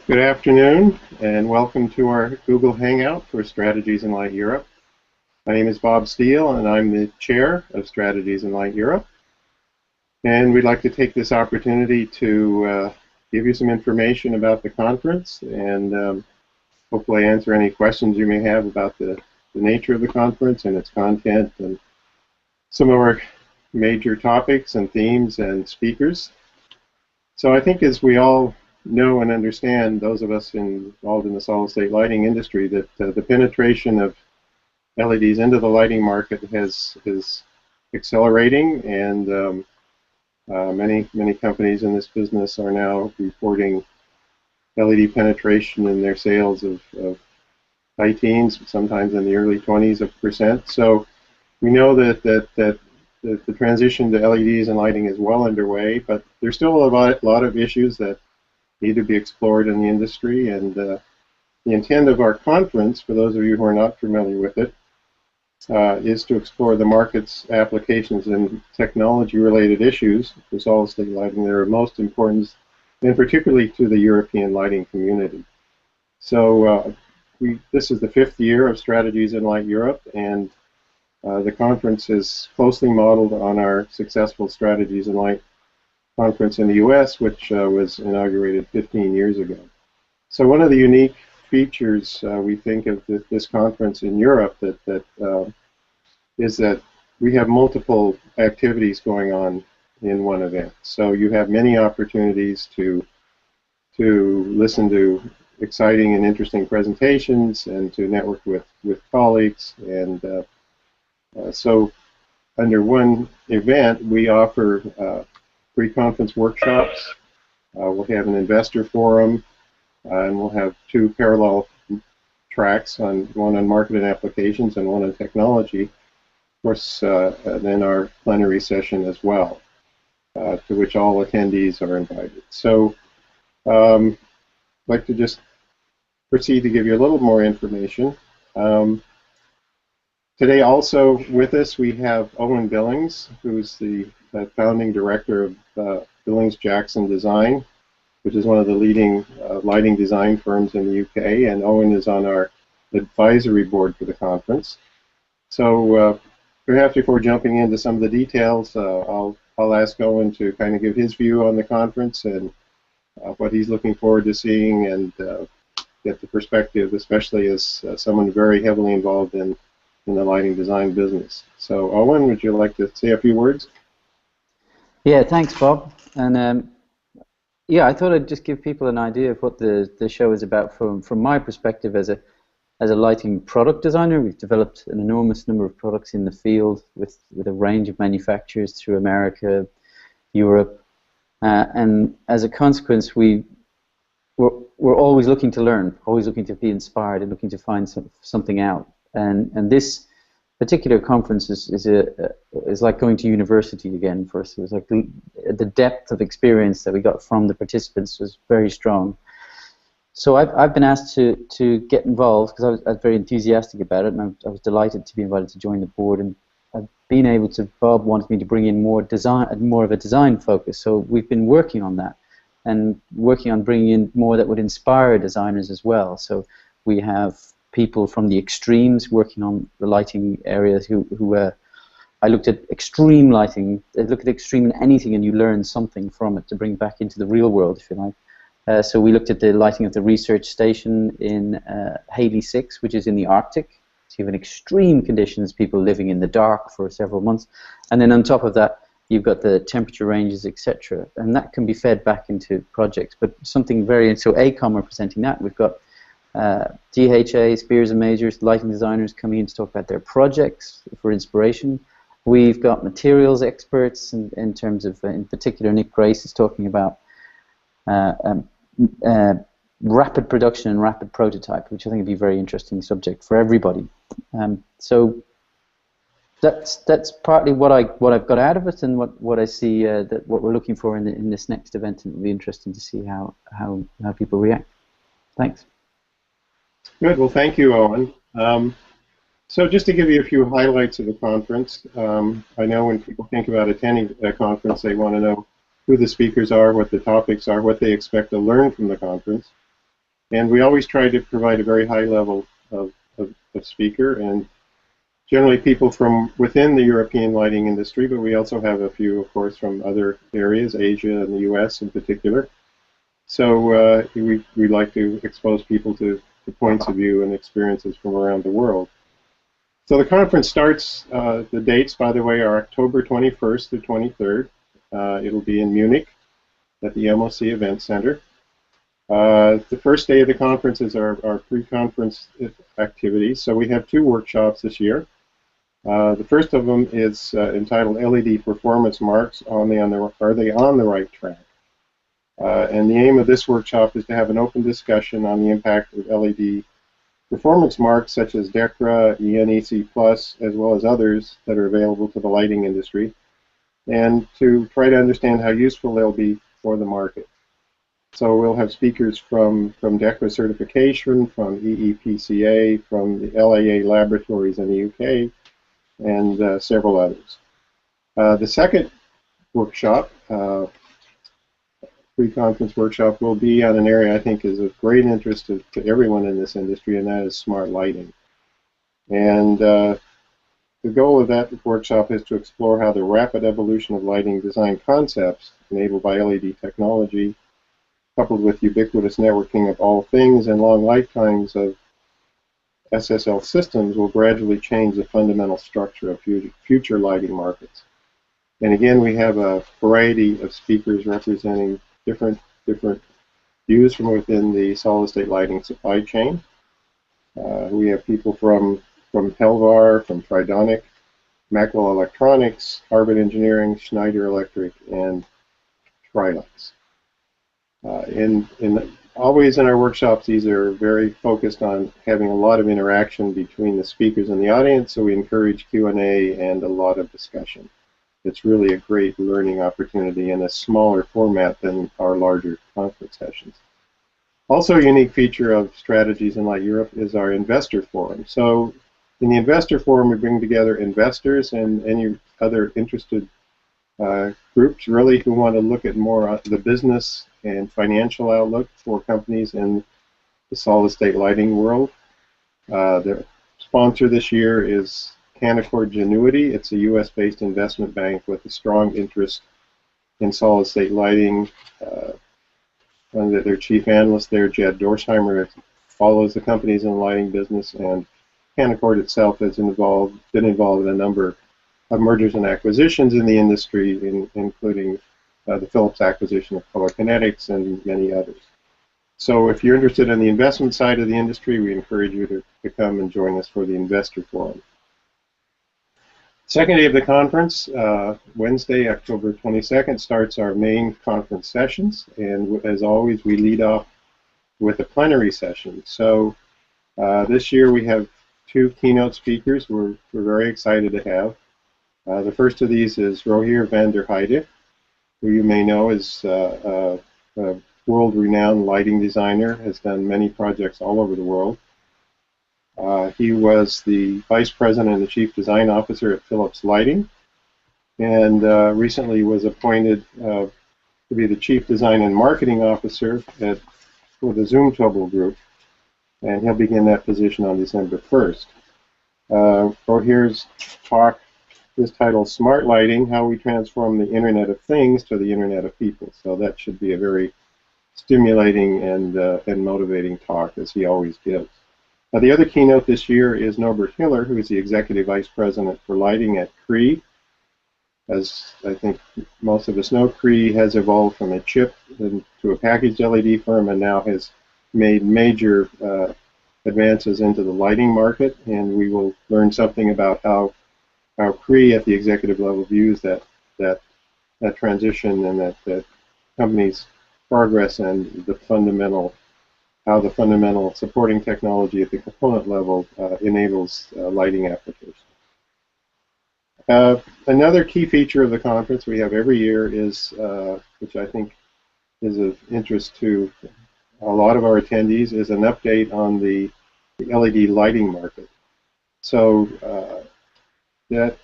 Good afternoon, and welcome to our Google Hangout for Strategies in Light Europe. My name is Bob Steele, and I'm the chair of Strategies in Light Europe. And we'd like to take this opportunity to give you some information about the conference and hopefully answer any questions you may have about the nature of the conference and its content and some of our major topics and themes and speakers. So I think as we all know and understand, those of us involved in the solid-state lighting industry, that the penetration of LEDs into the lighting market is accelerating, and many companies in this business are now reporting LED penetration in their sales of high teens, sometimes in the early 20s of percent. So we know that the transition to LEDs and lighting is well underway, but there's still a lot of issues that need to be explored in the industry, and the intent of our conference, for those of you who are not familiar with it, is to explore the market's applications and technology-related issues for solid-state lighting that are most important, and particularly to the European lighting community. So this is the 5th year of Strategies in Light Europe, and the conference is closely modeled on our successful Strategies in Light conference in the U.S., which was inaugurated 15 years ago. So one of the unique features we think of this conference in Europe is that we have multiple activities going on in one event. So you have many opportunities to listen to exciting and interesting presentations and to network with colleagues. And so under one event, we offer pre-conference workshops. We'll have an investor forum, and we'll have 2 parallel tracks, one on market and applications and one on technology. Of course, then our plenary session as well, to which all attendees are invited. So I'd like to just proceed to give you a little more information. Today also with us we have Eoin Billings, who's the founding director of Billings Jackson Design, which is one of the leading lighting design firms in the UK, and Eoin is on our advisory board for the conference. So perhaps before jumping into some of the details, I'll ask Eoin to kind of give his view on the conference and what he's looking forward to seeing, and get the perspective, especially as someone very heavily involved in the lighting design business. So Eoin, would you like to say a few words? Yeah, thanks, Bob. And yeah, I thought I'd just give people an idea of what the show is about from my perspective as a lighting product designer. We've developed an enormous number of products in the field with a range of manufacturers through America, Europe, and as a consequence, we're always looking to learn, always looking to be inspired, and looking to find something out. And this particular conference is like going to university again for us. It was like the depth of experience that we got from the participants was very strong. So I've been asked to get involved because I was very enthusiastic about it, and I was delighted to be invited to join the board. And I've been able to. Bob wanted me to bring in more of a design focus. So we've been working on that, and working on bringing in more that would inspire designers as well. So we have people from the extremes working on the lighting areas who I looked at extreme lighting. I look at extreme in anything and you learn something from it to bring back into the real world, if you like. So we looked at the lighting of the research station in Haley 6, which is in the Arctic. So you have an extreme conditions, people living in the dark for several months. And then on top of that, you've got the temperature ranges, etc. And that can be fed back into projects. But something very, so AECOM are presenting that. We've got DHA, Spears and Majors, lighting designers coming in to talk about their projects for inspiration. We've got materials experts in terms of, in particular, Nick Grace is talking about rapid production and rapid prototype, which I think would be a very interesting subject for everybody. So that's partly what I've got out of it, and what I see that what we're looking for in this next event, and it'll be interesting to see how people react. Thanks. Good. Well, thank you, Eoin. So just to give you a few highlights of the conference, I know when people think about attending a conference, they want to know who the speakers are, what the topics are, what they expect to learn from the conference. And we always try to provide a very high level of speaker, and generally people from within the European lighting industry, but we also have a few, of course, from other areas, Asia and the US in particular. So we like to expose people to points of view and experiences from around the world. So the conference starts, the dates, by the way, are October 21st through 23rd. It'll be in Munich at the MOC Event Center. The first day of the conference is our pre-conference activities. So we have 2 workshops this year. The first of them is entitled LED Performance Marks, Are they on the Right Track? And the aim of this workshop is to have an open discussion on the impact of LED performance marks such as DECRA, ENEC+, as well as others that are available to the lighting industry, and to try to understand how useful they'll be for the market. So we'll have speakers from DECRA certification, from EEPCA, from the LAA laboratories in the UK, and several others. The second workshop, pre-conference workshop, will be on an area I think is of great interest to everyone in this industry, and that is smart lighting. And the goal of that workshop is to explore how the rapid evolution of lighting design concepts enabled by LED technology, coupled with ubiquitous networking of all things and long lifetimes of SSL systems, will gradually change the fundamental structure of future lighting markets. And again, we have a variety of speakers representing different views from within the solid-state lighting supply chain. We have people from Helvar, from Tridonic, Maxwell Electronics, Harvard Engineering, Schneider Electric, and Trilux. Always in our workshops, these are very focused on having a lot of interaction between the speakers and the audience, so we encourage Q&A and a lot of discussion. It's really a great learning opportunity in a smaller format than our larger conference sessions. Also, a unique feature of Strategies in Light Europe is our investor forum. So in the investor forum, we bring together investors and any other interested groups really who want to look at more the business and financial outlook for companies in the solid-state lighting world. The sponsor this year is Canaccord Genuity. It's a US-based investment bank with a strong interest in solid-state lighting. Their chief analyst there, Jed Dorsheimer, follows the companies in the lighting business, and Canaccord itself has been involved in a number of mergers and acquisitions in the industry, including the Philips acquisition of Color Kinetics and many others. So if you're interested in the investment side of the industry, we encourage you to come and join us for the investor forum. Second day of the conference, Wednesday, October 22nd, starts our main conference sessions, and as always, we lead off with a plenary session. So this year we have 2 keynote speakers we're very excited to have. The first of these is Rogier van der Heijden, who you may know is a world-renowned lighting designer, has done many projects all over the world. He was the Vice President and the Chief Design Officer at Philips Lighting, and recently was appointed to be the Chief Design and Marketing Officer for the Zumtobel Group, and he'll begin that position on December 1st. Roger's talk is titled Smart Lighting, How We Transform the Internet of Things to the Internet of People. So that should be a very stimulating and motivating talk, as he always gives. Now, the other keynote this year is Norbert Hiller, who is the Executive Vice President for Lighting at Cree. As I think most of us know, Cree has evolved from a chip to a packaged LED firm and now has made major advances into the lighting market, and we will learn something about how Cree at the executive level views that transition and that company's progress and how the fundamental supporting technology at the component level enables lighting applications. Another key feature of the conference we have every year is, which I think is of interest to a lot of our attendees, is an update on the LED lighting market. So that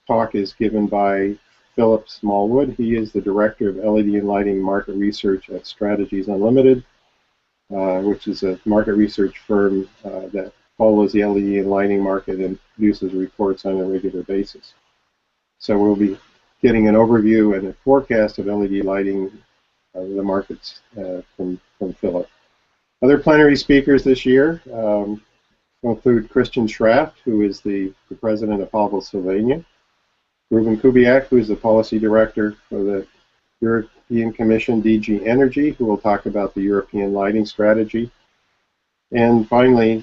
talk is given by Philip Smallwood. He is the Director of LED and Lighting Market Research at Strategies Unlimited. which is a market research firm that follows the LED and lighting market and produces reports on a regular basis. So we'll be getting an overview and a forecast of LED lighting, the markets from Philip. Other plenary speakers this year will include Christian Schraft, who is the president of Havel Sylvania, Ruben Kubiak, who is the policy director for the European Commission DG Energy, who will talk about the European lighting strategy, and finally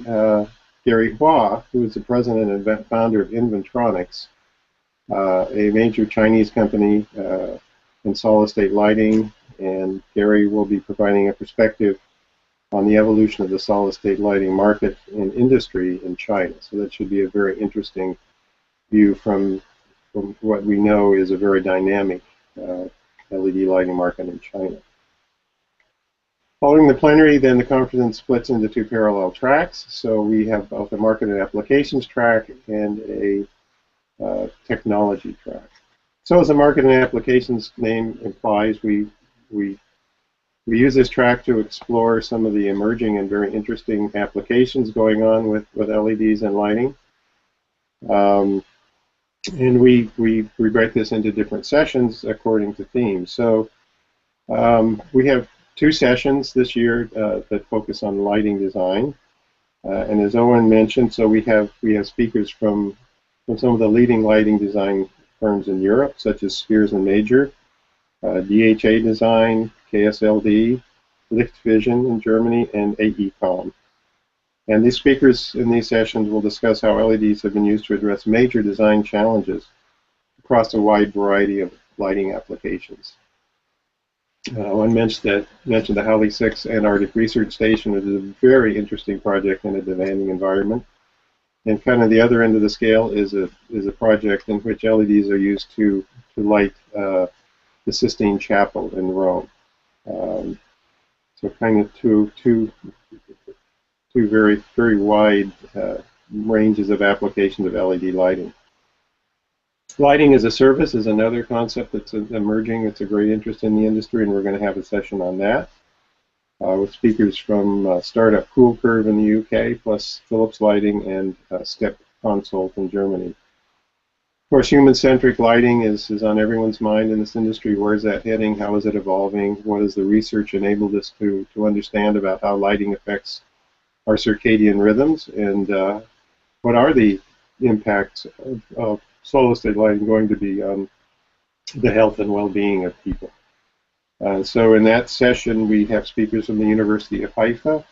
Gary Hua, who is the president and founder of Inventronics, a major Chinese company in solid-state lighting, and Gary will be providing a perspective on the evolution of the solid-state lighting market and industry in China. So that should be a very interesting view from what we know is a very dynamic LED lighting market in China. Following the plenary, then the conference splits into two parallel tracks. So we have both a market and applications track and a technology track. So as the market and applications name implies, we use this track to explore some of the emerging and very interesting applications going on with LEDs and lighting. And we break this into different sessions according to themes. So we have two sessions this year that focus on lighting design. And as Eoin mentioned, so we have speakers from some of the leading lighting design firms in Europe, such as Spears and Major, DHA Design, KSLD, Lichtvision in Germany, and AECOM. And these speakers in these sessions will discuss how LEDs have been used to address major design challenges across a wide variety of lighting applications. One mentioned the Halley 6 Antarctic Research Station, which is a very interesting project in a demanding environment. And kind of the other end of the scale is a project in which LEDs are used to light the Sistine Chapel in Rome. So kind of two very, very wide ranges of applications of LED lighting. Lighting as a service is another concept that's emerging. It's a great interest in the industry, and we're going to have a session on that with speakers from startup Cool Curve in the UK, plus Philips Lighting and Step Consult in Germany. Of course, human-centric lighting is on everyone's mind in this industry. Where is that heading? How is it evolving? What has the research enabled us to understand about how lighting affects our circadian rhythms, and what are the impacts of solid-state lighting going to be on the health and well-being of people? So in that session, we have speakers from the University of Haifa,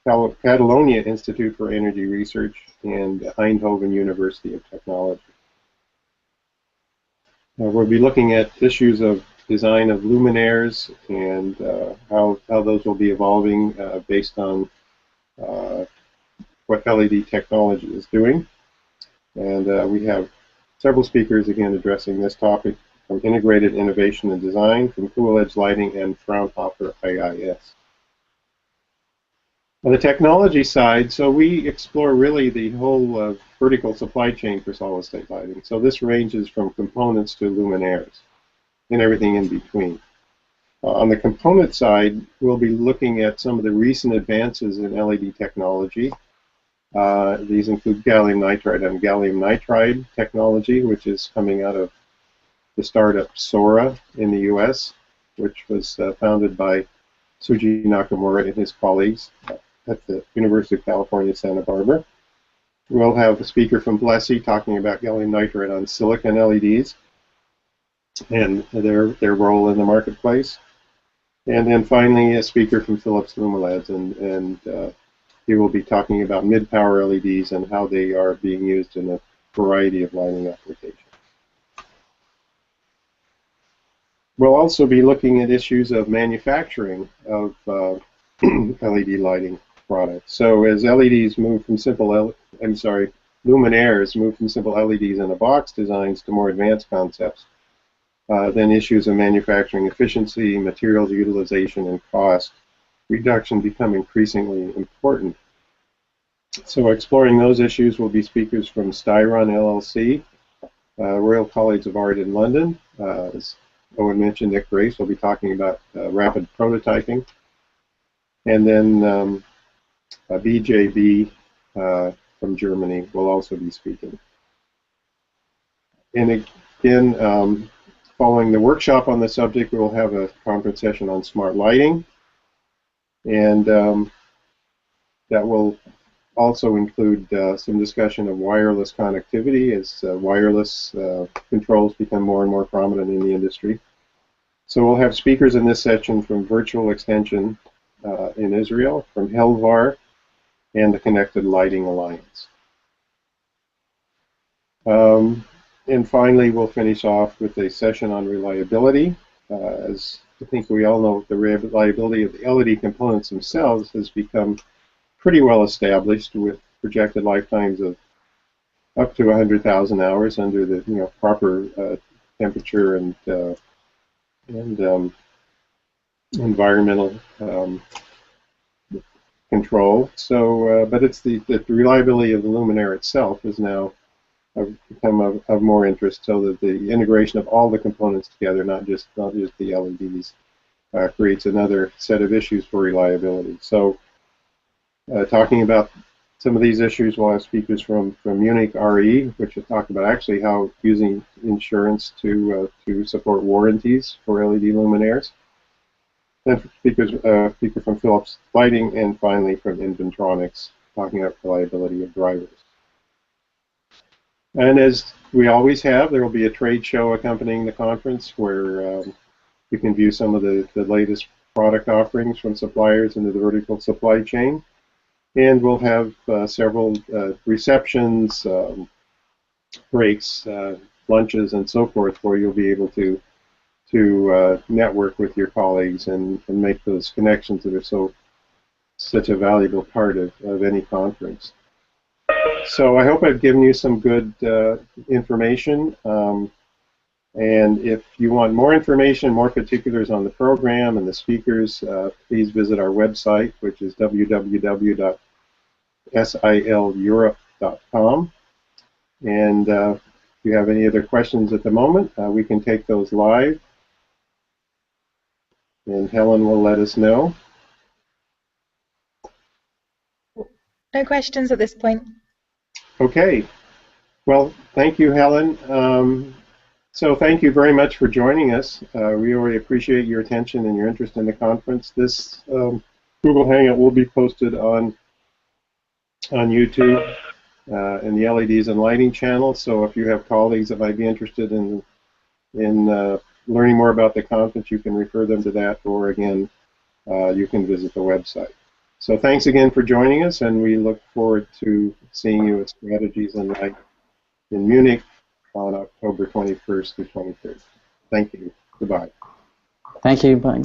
Catalonia Institute for Energy Research, and Eindhoven University of Technology. We'll be looking at issues of design of luminaires and how those will be evolving based on what LED technology is doing. And we have several speakers again addressing this topic, from Integrated Innovation and Design, from Cool Edge Lighting, and Fraunhofer IIS. On the technology side, so we explore really the whole vertical supply chain for solid-state lighting. So this ranges from components to luminaires and everything in between. On the component side, we'll be looking at some of the recent advances in LED technology. These include gallium nitride and gallium nitride technology, which is coming out of the startup Sora in the US, which was founded by Suji Nakamura and his colleagues at the University of California, Santa Barbara. We'll have a speaker from Blessey talking about gallium nitride on silicon LEDs and their role in the marketplace. And then finally, a speaker from Philips Lumileds, and he will be talking about mid-power LEDs and how they are being used in a variety of lighting applications. We'll also be looking at issues of manufacturing of LED lighting products. So as LEDs move from luminaires move from simple LEDs in a box designs to more advanced concepts, then issues of manufacturing efficiency, materials utilization, and cost reduction become increasingly important. So exploring those issues will be speakers from Styron LLC, Royal College of Art in London. As Eoin mentioned, Nick Grace will be talking about rapid prototyping. And then BJB from Germany will also be speaking. And again, following the workshop on the subject, we'll have a conference session on smart lighting, and that will also include some discussion of wireless connectivity as wireless controls become more and more prominent in the industry. So we'll have speakers in this session from Virtual Extension in Israel, from Helvar, and the Connected Lighting Alliance. And finally, we'll finish off with a session on reliability. As I think we all know, the reliability of the LED components themselves has become pretty well established, with projected lifetimes of up to 100,000 hours under the proper temperature and environmental control. So, but it's the reliability of the luminaire itself is now become of more interest, so that the integration of all the components together, not just the LEDs, creates another set of issues for reliability. So, talking about some of these issues, we'll have speakers from Munich RE, which will talk about actually how using insurance to support warranties for LED luminaires. Then speaker from Philips Lighting, and finally from Inventronics, talking about reliability of drivers. And as we always have, there will be a trade show accompanying the conference where you can view some of the latest product offerings from suppliers into the vertical supply chain. And we'll have several receptions, breaks, lunches, and so forth, where you'll be able to network with your colleagues and make those connections that are such a valuable part of any conference. So I hope I've given you some good information. And if you want more information, more particulars on the program and the speakers, please visit our website, which is www.sileurope.com. And if you have any other questions at the moment, we can take those live. And Helen will let us know. No questions at this point. Okay. Well, thank you, Helen. So thank you very much for joining us. We really appreciate your attention and your interest in the conference. This Google Hangout will be posted on YouTube in the LEDs and Lighting channel. So if you have colleagues that might be interested in learning more about the conference, you can refer them to that, or again, you can visit the website. So thanks again for joining us, and we look forward to seeing you at Strategies in Light in Munich on October 21st through 23rd. Thank you. Goodbye. Thank you. Bye.